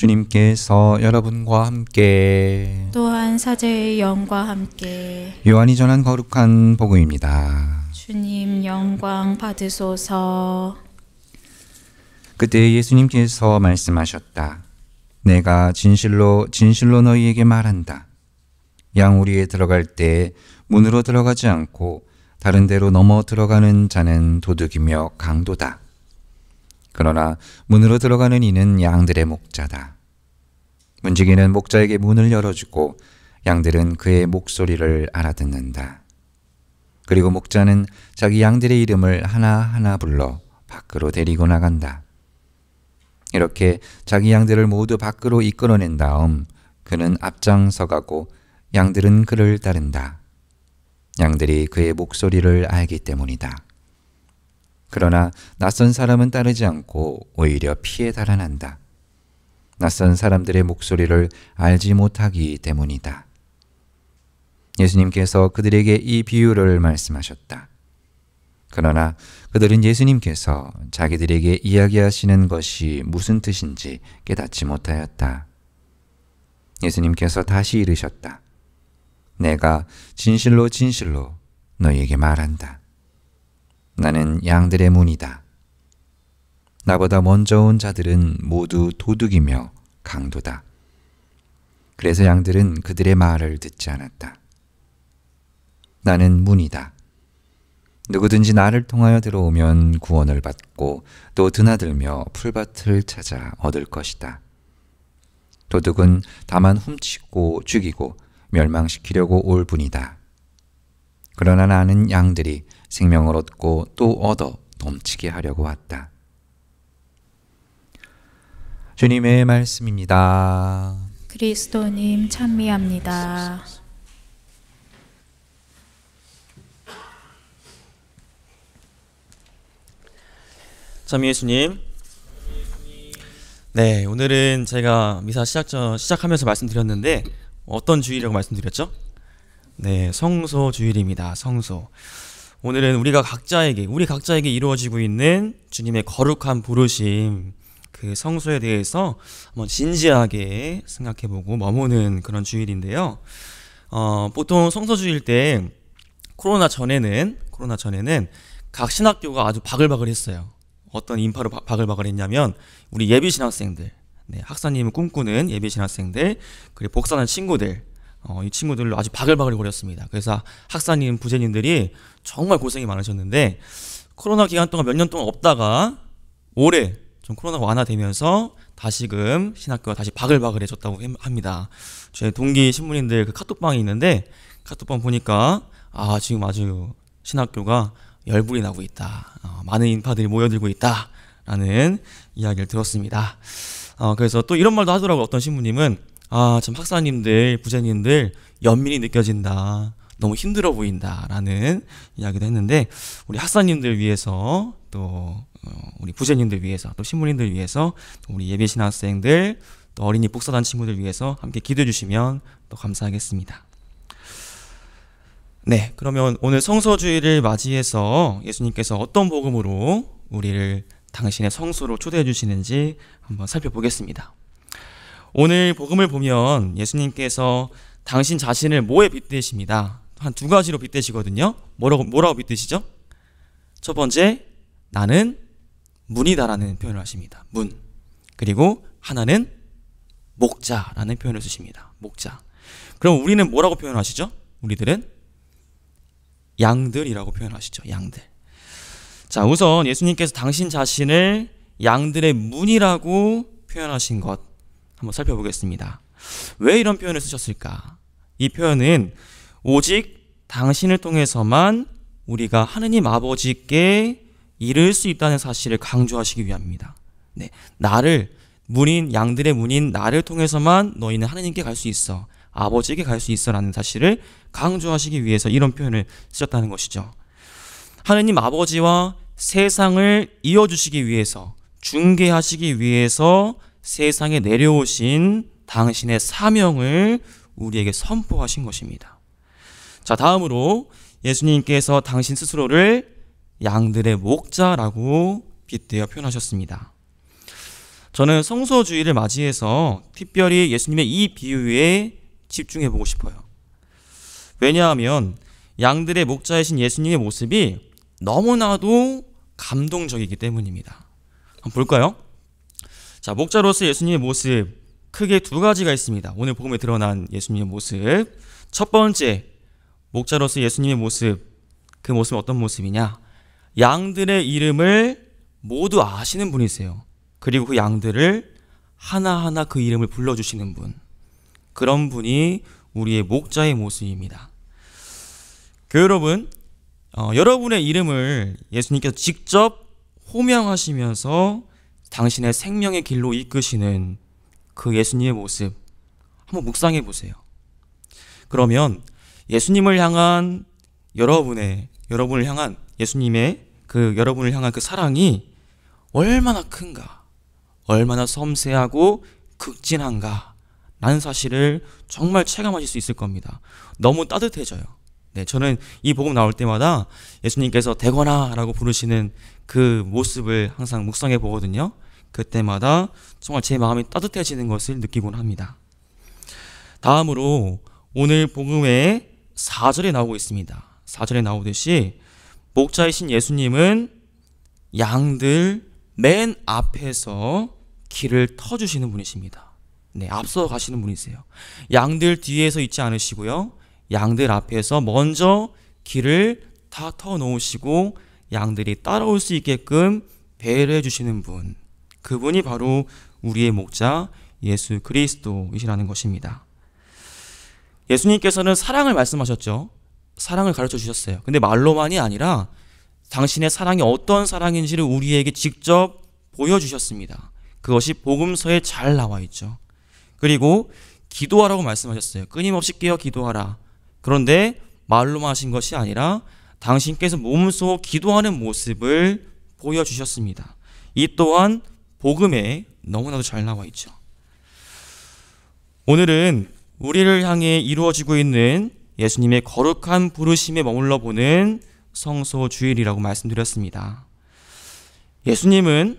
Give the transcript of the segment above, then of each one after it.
주님께서 여러분과 함께 또한 사제의 영과 함께 요한이 전한 거룩한 복음입니다. 주님 영광 받으소서. 그때 예수님께서 말씀하셨다. 내가 진실로 진실로 너희에게 말한다. 양우리에 들어갈 때 문으로 들어가지 않고 다른 데로 넘어 들어가는 자는 도둑이며 강도다. 그러나 문으로 들어가는 이는 양들의 목자다. 문지기는 목자에게 문을 열어주고 양들은 그의 목소리를 알아듣는다. 그리고 목자는 자기 양들의 이름을 하나하나 불러 밖으로 데리고 나간다. 이렇게 자기 양들을 모두 밖으로 이끌어낸 다음 그는 앞장서가고 양들은 그를 따른다. 양들이 그의 목소리를 알기 때문이다. 그러나 낯선 사람은 따르지 않고 오히려 피해 달아난다. 낯선 사람들의 목소리를 알지 못하기 때문이다. 예수님께서 그들에게 이 비유를 말씀하셨다. 그러나 그들은 예수님께서 자기들에게 이야기하시는 것이 무슨 뜻인지 깨닫지 못하였다. 예수님께서 다시 이르셨다. 내가 진실로 진실로 너희에게 말한다. 나는 양들의 문이다. 나보다 먼저 온 자들은 모두 도둑이며 강도다. 그래서 양들은 그들의 말을 듣지 않았다. 나는 문이다. 누구든지 나를 통하여 들어오면 구원을 받고 또 드나들며 풀밭을 찾아 얻을 것이다. 도둑은 다만 훔치고 죽이고 멸망시키려고 올 뿐이다. 그러나 나는 양들이 생명을 얻고 또 얻어 넘치게 하려고 왔다. 주님의 말씀입니다. 그리스도님 찬미합니다. 참 예수님. 네, 오늘은 제가 미사 시작하면서 말씀드렸는데 어떤 주일이라고 말씀드렸죠? 네, 성소 주일입니다. 성소. 오늘은 우리 각자에게 이루어지고 있는 주님의 거룩한 부르심, 그 성소에 대해서 한번 진지하게 생각해보고 머무는 그런 주일인데요. 보통 성소 주일 때 코로나 전에는 각 신학교가 아주 바글바글했어요. 어떤 인파로 바글바글했냐면 우리 예비신학생들, 네, 학사님을 꿈꾸는 예비신학생들, 그리고 복사하는 친구들, 이 친구들로 아주 바글바글 거렸습니다. 그래서 학사님, 부제님들이 정말 고생이 많으셨는데 코로나 기간 동안 몇 년 동안 없다가 올해 좀 코로나가 완화되면서 다시금 신학교가 다시 바글바글해졌다고 합니다. 저희 동기 신부님들 그 카톡방이 있는데 카톡방 보니까 지금 아주 신학교가 열불이 나고 있다. 많은 인파들이 모여들고 있다. 라는 이야기를 들었습니다. 그래서 또 이런 말도 하더라고요. 어떤 신부님은 참 학사님들, 부제님들 연민이 느껴진다. 너무 힘들어 보인다. 라는 이야기도 했는데 우리 학사님들 위해서 또 우리 부제님들 위해서 또 신부님들 위해서 또 우리 예비신학생들 또 어린이 복사단 친구들 위해서 함께 기도해 주시면 또 감사하겠습니다. 네, 그러면 오늘 성소주일을 맞이해서 예수님께서 어떤 복음으로 우리를 당신의 성소로 초대해 주시는지 한번 살펴보겠습니다. 오늘 복음을 보면 예수님께서 당신 자신을 뭐에 빗대십니다. 한 두 가지로 빗대시거든요. 뭐라고 빗대시죠? 첫 번째, 나는 문이다라는 표현을 하십니다. 문. 그리고 하나는 목자라는 표현을 쓰십니다. 목자. 그럼 우리는 뭐라고 표현하시죠? 우리들은 양들이라고 표현하시죠. 양들. 자, 우선 예수님께서 당신 자신을 양들의 문이라고 표현하신 것 한번 살펴보겠습니다. 왜 이런 표현을 쓰셨을까? 이 표현은 오직 당신을 통해서만 우리가 하느님 아버지께 이를 수 있다는 사실을 강조하시기 위함입니다. 네, 나를 양들의 문인 나를 통해서만 너희는 하느님께 갈 수 있어. 아버지에게 갈 수 있어 라는 사실을 강조하시기 위해서 이런 표현을 쓰셨다는 것이죠. 하느님 아버지와 세상을 이어주시기 위해서, 중개하시기 위해서 세상에 내려오신 당신의 사명을 우리에게 선포하신 것입니다. 자, 다음으로 예수님께서 당신 스스로를 양들의 목자라고 빗대어 표현하셨습니다. 저는 성소주의를 맞이해서 특별히 예수님의 이 비유에 집중해 보고 싶어요. 왜냐하면 양들의 목자이신 예수님의 모습이 너무나도 감동적이기 때문입니다. 한번 볼까요? 자, 목자로서 예수님의 모습 크게 두 가지가 있습니다. 오늘 복음에 드러난 예수님의 모습. 첫 번째, 목자로서 예수님의 모습. 그 모습은 어떤 모습이냐? 양들의 이름을 모두 아시는 분이세요. 그리고 그 양들을 하나하나 그 이름을 불러주시는 분. 그런 분이 우리의 목자의 모습입니다. 교회 여러분, 여러분의 이름을 예수님께서 직접 호명하시면서 당신의 생명의 길로 이끄시는 그 예수님의 모습 한번 묵상해 보세요. 그러면 예수님을 향한 여러분을 향한 예수님의 여러분을 향한 그 사랑이 얼마나 큰가, 얼마나 섬세하고 극진한가 라는 사실을 정말 체감하실 수 있을 겁니다. 너무 따뜻해져요. 네, 저는 이 복음 나올 때마다 예수님께서 되거나 라고 부르시는 그 모습을 항상 묵상해 보거든요. 그때마다 정말 제 마음이 따뜻해지는 것을 느끼곤 합니다. 다음으로 오늘 복음의 4절에 나오고 있습니다. 4절에 나오듯이 목자이신 예수님은 양들 맨 앞에서 길을 터주시는 분이십니다. 네, 앞서 가시는 분이세요. 양들 뒤에서 있지 않으시고요. 양들 앞에서 먼저 길을 다 터놓으시고 양들이 따라올 수 있게끔 배려해 주시는 분. 그분이 바로 우리의 목자 예수 그리스도이시라는 것입니다. 예수님께서는 사랑을 말씀하셨죠. 사랑을 가르쳐 주셨어요. 근데 말로만이 아니라 당신의 사랑이 어떤 사랑인지를 우리에게 직접 보여주셨습니다. 그것이 복음서에 잘 나와 있죠. 그리고 기도하라고 말씀하셨어요. 끊임없이 깨어 기도하라. 그런데 말로만 하신 것이 아니라 당신께서 몸소 기도하는 모습을 보여주셨습니다. 이 또한 복음에 너무나도 잘 나와 있죠. 오늘은 우리를 향해 이루어지고 있는 예수님의 거룩한 부르심에 머물러 보는 성소주일이라고 말씀드렸습니다. 예수님은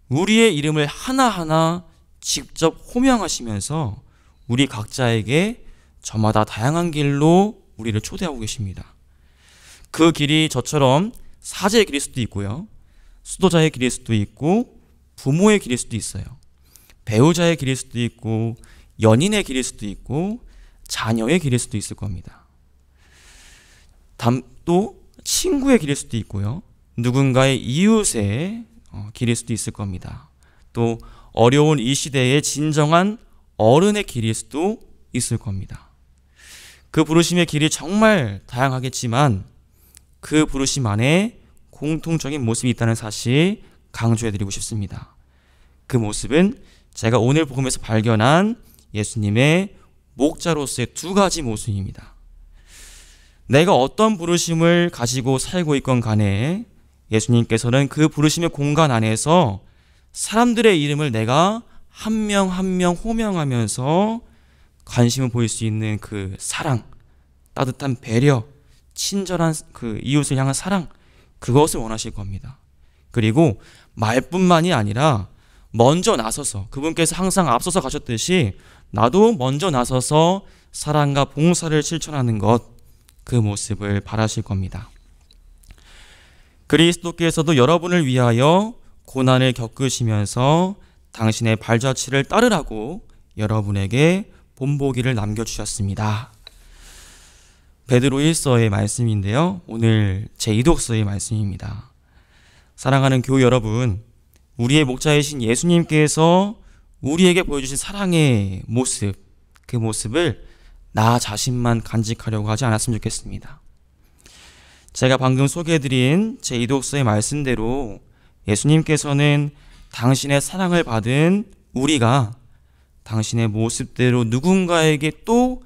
우리의 이름을 하나하나 직접 호명하시면서 우리 각자에게 저마다 다양한 길로 우리를 초대하고 계십니다. 그 길이 저처럼 사제의 길일 수도 있고요. 수도자의 길일 수도 있고 부모의 길일 수도 있어요. 배우자의 길일 수도 있고 연인의 길일 수도 있고 자녀의 길일 수도 있을 겁니다. 또 친구의 길일 수도 있고요. 누군가의 이웃의 길일 수도 있을 겁니다. 또 어려운 이 시대의 진정한 어른의 길일 수도 있을 겁니다. 그 부르심의 길이 정말 다양하겠지만 그 부르심 안에 공통적인 모습이 있다는 사실 강조해드리고 싶습니다. 그 모습은 제가 오늘 복음에서 발견한 예수님의 목자로서의 두 가지 모습입니다. 내가 어떤 부르심을 가지고 살고 있건 간에 예수님께서는 그 부르심의 공간 안에서 사람들의 이름을 내가 한 명 한 명 호명하면서 관심을 보일 수 있는 그 사랑, 따뜻한 배려, 친절한 그 이웃을 향한 사랑, 그것을 원하실 겁니다. 그리고 말뿐만이 아니라 먼저 나서서 그분께서 항상 앞서서 가셨듯이 나도 먼저 나서서 사랑과 봉사를 실천하는 것, 그 모습을 바라실 겁니다. 그리스도께서도 여러분을 위하여 고난을 겪으시면서 당신의 발자취를 따르라고 여러분에게 본보기를 남겨주셨습니다. 베드로 1서의 말씀인데요. 오늘 제2독서의 말씀입니다. 사랑하는 교우 여러분, 우리의 목자이신 예수님께서 우리에게 보여주신 사랑의 모습, 그 모습을 나 자신만 간직하려고 하지 않았으면 좋겠습니다. 제가 방금 소개해드린 제2독서의 말씀대로 예수님께서는 당신의 사랑을 받은 우리가 당신의 모습대로 누군가에게 또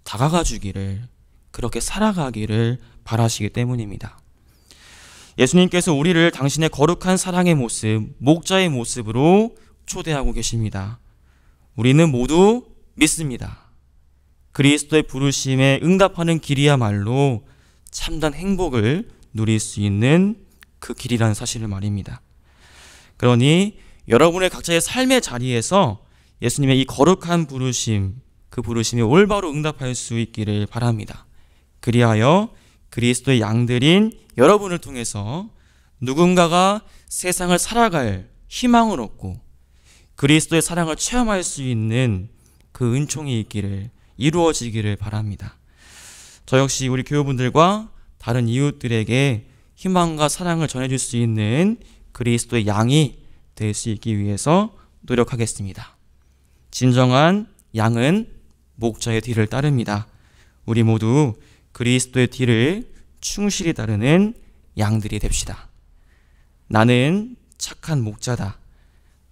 다가가 주기를, 그렇게 살아가기를 바라시기 때문입니다. 예수님께서 우리를 당신의 거룩한 사랑의 모습, 목자의 모습으로 초대하고 계십니다. 우리는 모두 믿습니다. 그리스도의 부르심에 응답하는 길이야말로 참된 행복을 누릴 수 있는 그 길이라는 사실을 말입니다. 그러니 여러분의 각자의 삶의 자리에서 예수님의 이 거룩한 부르심, 그 부르심에 올바로 응답할 수 있기를 바랍니다. 그리하여 그리스도의 양들인 여러분을 통해서 누군가가 세상을 살아갈 희망을 얻고 그리스도의 사랑을 체험할 수 있는 그 은총이 있기를, 이루어지기를 바랍니다. 저 역시 우리 교우분들과 다른 이웃들에게 희망과 사랑을 전해줄 수 있는 그리스도의 양이 될 수 있기 위해서 노력하겠습니다. 진정한 양은 목자의 뒤를 따릅니다. 우리 모두 그리스도의 뒤를 충실히 따르는 양들이 됩시다. 나는 착한 목자다.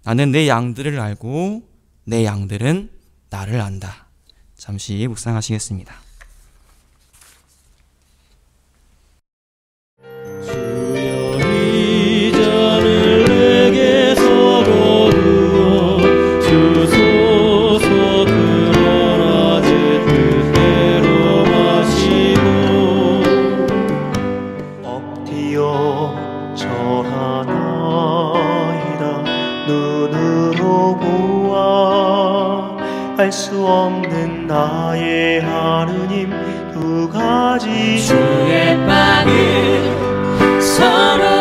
나는 내 양들을 알고 내 양들은 나를 안다. 잠시 묵상하시겠습니다. 알 수 없는 나의 하느님 두 가지 주의 빵을 서로